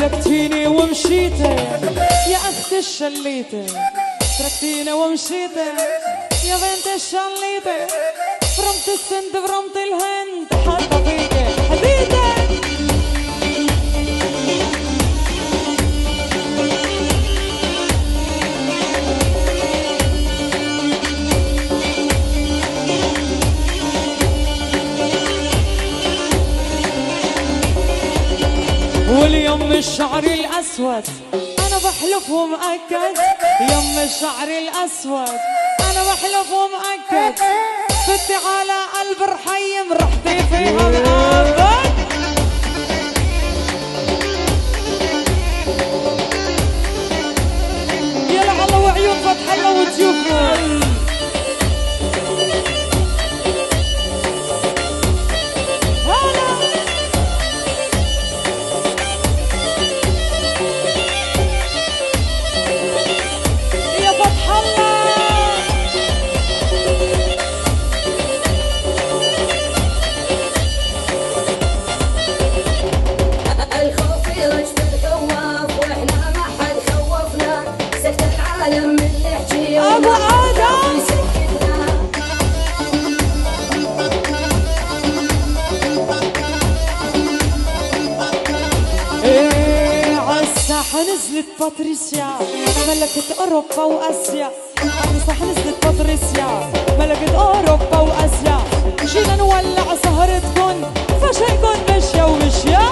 تركتيني ومشيتي يا اختي الشليتي، تركتيني ومشيتي يا بنت الشليتي، فرمت السند فرمت الهند حتى فيكي حبيبتي. واليوم الشعر الأسود أنا بحلف ومأكد، يم الشعر الأسود أنا بحلف ومأكد، فتي على قلب رحيم رحتي فيها بأبد. يلا الله وعيون فتح الله وضيوفه. نزلت باتريسيا ملكت اوروبا واسيا، صح نزلت باتريسيا ملكت اوروبا واسيا، جينا نولع سهرتكن فشيكن مشيا ومشيا.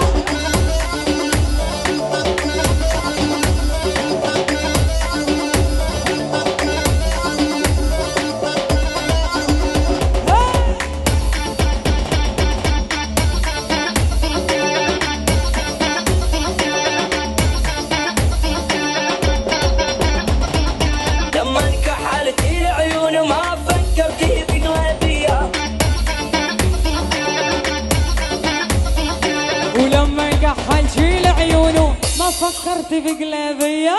حلتي لعيونه ما فكرتي بقلبية،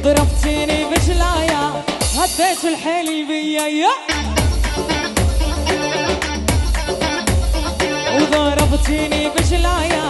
ضربتيني بجلايا هديت الحيل بيا، وضربتيني بجلايا